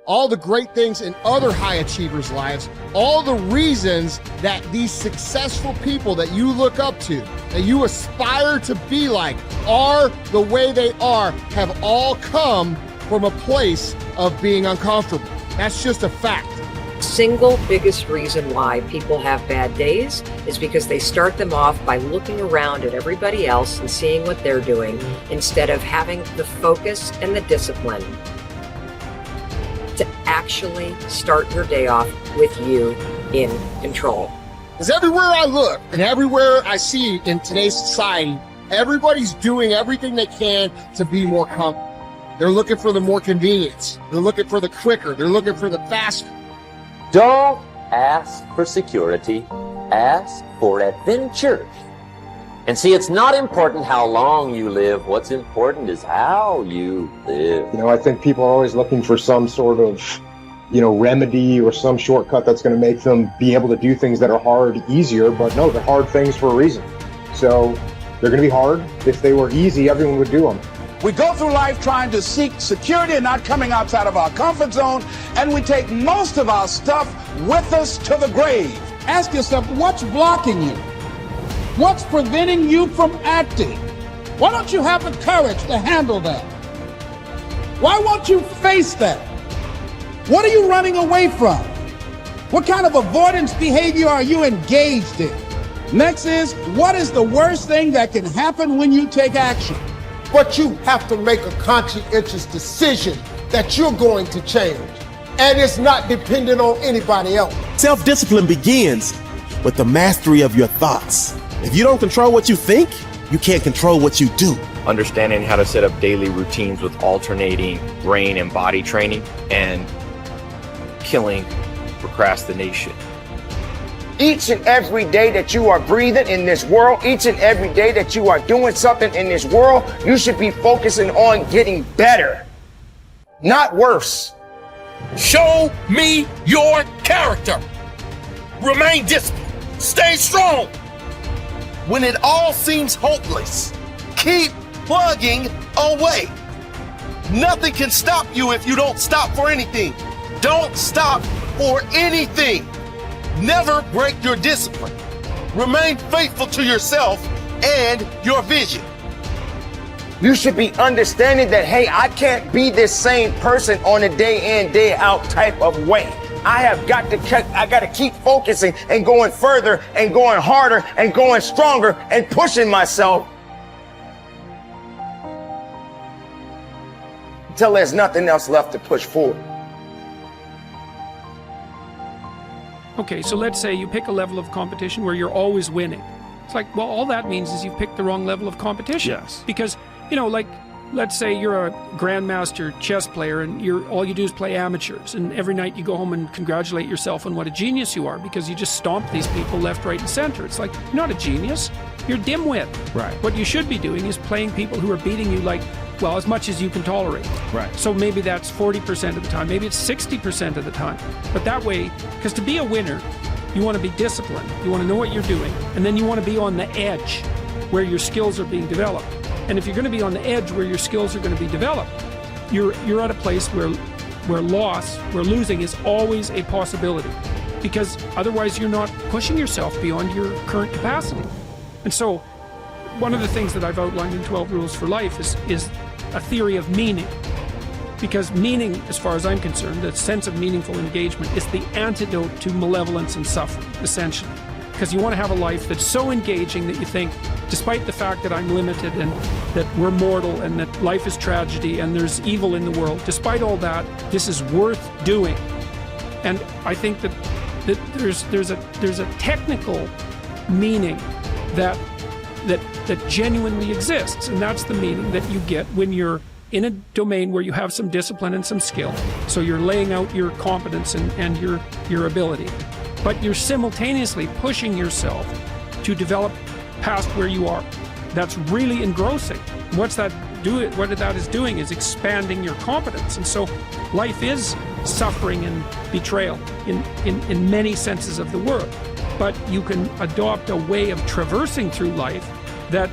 all the great things in other high achievers' lives, all the reasons that these successful people that you look up to, that you aspire to be like, are the way they are, have all come from a place of being uncomfortable. That's just a fact. Single biggest reason why people have bad days is because they start them off by looking around at everybody else and seeing what they're doing instead of having the focus and the discipline to actually start your day off with you in control. Because everywhere I look and everywhere I see in today's society, everybody's doing everything they can to be more comfortable. They're looking for the more convenience. They're looking for the quicker. They're looking for the faster. Don't ask for security, ask for adventure. And see, it's not important how long you live. What's important is how you live. I think people are always looking for some sort of, remedy or some shortcut that's going to make them be able to do things that are hard easier. But no, they're hard things for a reason. So they're going to be hard. If they were easy, everyone would do them. We go through life trying to seek security and not coming outside of our comfort zone, and we take most of our stuff with us to the grave. Ask yourself, what's blocking you? What's preventing you from acting? Why don't you have the courage to handle that? Why won't you face that? What are you running away from? What kind of avoidance behavior are you engaged in? Next is, what is the worst thing that can happen when you take action? But you have to make a conscientious decision that you're going to change. And it's not dependent on anybody else. Self-discipline begins with the mastery of your thoughts. If you don't control what you think, you can't control what you do. Understanding how to set up daily routines with alternating brain and body training and killing procrastination. Each and every day that you are breathing in this world, each and every day that you are doing something in this world, you should be focusing on getting better, not worse. Show me your character. Remain disciplined. Stay strong. When it all seems hopeless, keep plugging away. Nothing can stop you if you don't stop for anything. Don't stop for anything. Never break your discipline. Remain faithful to yourself and your vision. You should be understanding that, hey, I can't be this same person on a day in, day out type of way. I got to keep focusing and going further and going harder and going stronger and pushing myself until there's nothing else left to push forward. Okay, so let's say you pick a level of competition where you're always winning. It's like, well, all that means is you've picked the wrong level of competition. Yes. Because, let's say you're a grandmaster chess player and all you do is play amateurs, and every night you go home and congratulate yourself on what a genius you are because you just stomped these people left, right, and center. It's like, you're not a genius, you're a dimwit. Right. What you should be doing is playing people who are beating you as much as you can tolerate. Right. So maybe that's 40% of the time, maybe it's 60% of the time. But that way, because to be a winner, you want to be disciplined, you want to know what you're doing, and then you want to be on the edge where your skills are being developed. And if you're going to be on the edge where your skills are going to be developed, you're at a place where losing is always a possibility, because otherwise you're not pushing yourself beyond your current capacity. And so one of the things that I've outlined in 12 Rules for Life is a theory of meaning. Because meaning, as far as I'm concerned, the sense of meaningful engagement is the antidote to malevolence and suffering, essentially. Because you want to have a life that's so engaging that you think, despite the fact that I'm limited and that we're mortal and that life is tragedy and there's evil in the world, despite all that, this is worth doing. And I think that there's a technical meaning that genuinely exists, and that's the meaning that you get when you're in a domain where you have some discipline and some skill. So you're laying out your competence and your ability, but you're simultaneously pushing yourself to develop past where you are. That's really engrossing. What that is doing is expanding your competence. And so life is suffering and betrayal in many senses of the word. But you can adopt a way of traversing through life that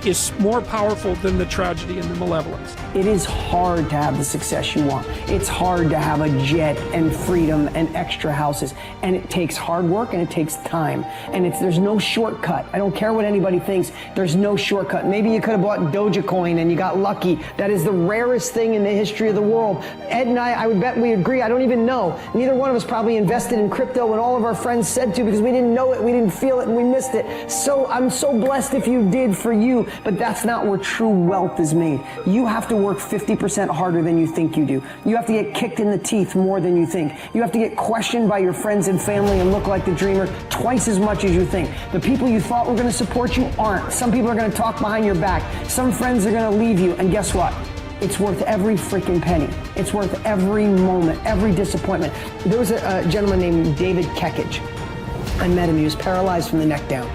is more powerful than the tragedy and the malevolence. It is hard to have the success you want. It's hard to have a jet and freedom and extra houses. And it takes hard work and it takes time. And there's no shortcut. I don't care what anybody thinks. There's no shortcut. Maybe you could have bought Dogecoin and you got lucky. That is the rarest thing in the history of the world. Ed and I would bet we agree. I don't even know. Neither one of us probably invested in crypto when all of our friends said to, because we didn't know it, we didn't feel it, and we missed it. So I'm so blessed if you did for you. But that's not where true wealth is made. You have to work 50% harder than you think you do. You have to get kicked in the teeth more than you think. You have to get questioned by your friends and family and look like the dreamer twice as much as you think. The people you thought were going to support you aren't. Some people are going to talk behind your back. Some friends are going to leave you. And guess what? It's worth every freaking penny. It's worth every moment, every disappointment. There was a gentleman named David Kekich. I met him. He was paralyzed from the neck down.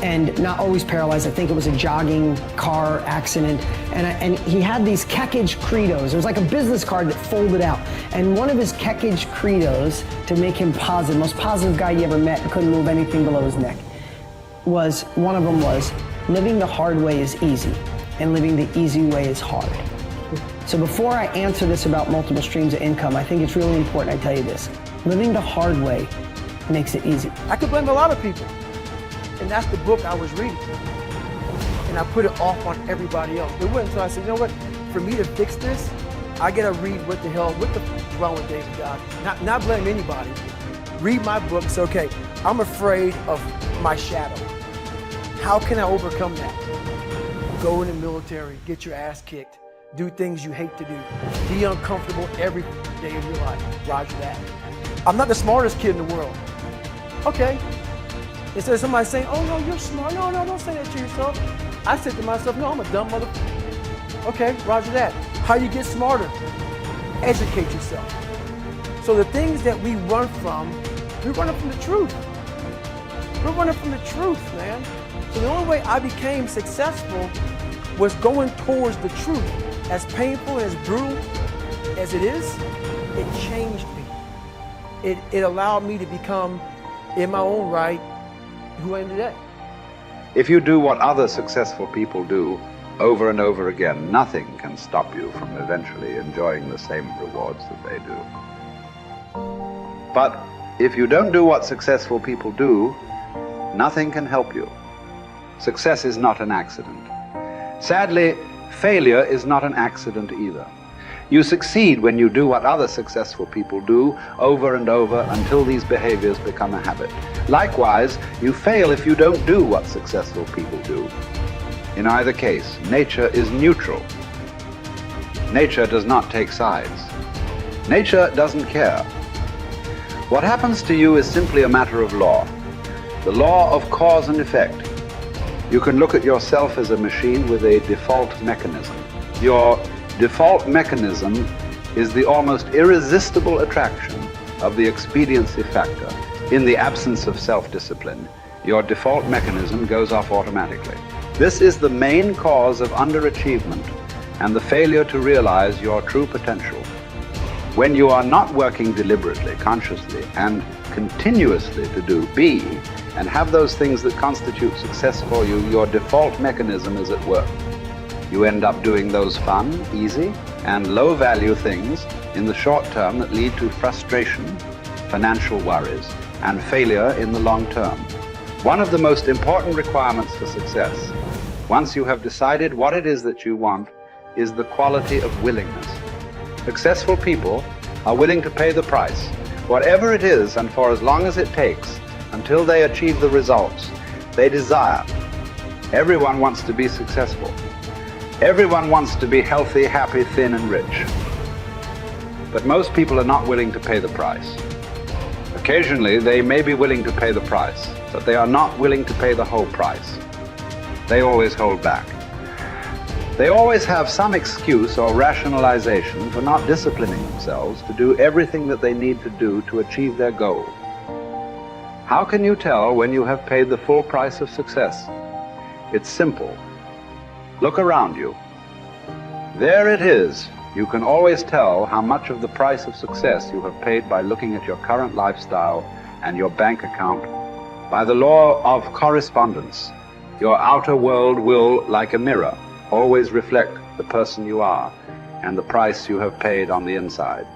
And not always paralyzed. I think it was a jogging car accident. And he had these Kekich credos. It was like a business card that folded out. And one of his Kekich credos, to make him positive, most positive guy you ever met, couldn't move anything below his neck, one of them was, living the hard way is easy, and living the easy way is hard. So before I answer this about multiple streams of income, I think it's really important I tell you this. Living the hard way makes it easy. I could blame a lot of people. And that's the book I was reading. And I put it off on everybody else. It wasn't until I said, you know what, for me to fix this, I gotta read what the f is wrong with David God. Not blame anybody. Read my book, say, okay, I'm afraid of my shadow. How can I overcome that? Go in the military, get your ass kicked, do things you hate to do, be uncomfortable every day of your life. Roger that. I'm not the smartest kid in the world. Okay. Instead of somebody saying, oh no, you're smart. No, don't say that to yourself. I said to myself, no, I'm a dumb motherfucker. Okay, roger that. How you get smarter? Educate yourself. So the things that we run from, we're running from the truth. We're running from the truth, man. So the only way I became successful was going towards the truth. As painful and as brutal as it is, it changed me. It allowed me to become, in my own right, who I am today. If you do what other successful people do over and over again, nothing can stop you from eventually enjoying the same rewards that they do. But if you don't do what successful people do, nothing can help you. Success is not an accident. Sadly, failure is not an accident either. You succeed when you do what other successful people do over and over until these behaviors become a habit. Likewise, you fail if you don't do what successful people do. In either case, nature is neutral. Nature does not take sides. Nature doesn't care. What happens to you is simply a matter of law. The law of cause and effect. You can look at yourself as a machine with a default mechanism. Your default mechanism is the almost irresistible attraction of the expediency factor. In the absence of self-discipline, your default mechanism goes off automatically. This is the main cause of underachievement and the failure to realize your true potential. When you are not working deliberately, consciously, and continuously to be and have those things that constitute success for you, your default mechanism is at work. You end up doing those fun, easy, and low-value things in the short term that lead to frustration, financial worries, and failure in the long term. One of the most important requirements for success, once you have decided what it is that you want, is the quality of willingness. Successful people are willing to pay the price, whatever it is and for as long as it takes, until they achieve the results they desire. Everyone wants to be successful. Everyone wants to be healthy, happy, thin, and rich. But most people are not willing to pay the price. Occasionally, they may be willing to pay the price, but they are not willing to pay the whole price. They always hold back. They always have some excuse or rationalization for not disciplining themselves to do everything that they need to do to achieve their goal. How can you tell when you have paid the full price of success? It's simple. Look around you. There it is. You can always tell how much of the price of success you have paid by looking at your current lifestyle and your bank account. By the law of correspondence, Your outer world will, like a mirror, always reflect the person you are and the price you have paid on the inside.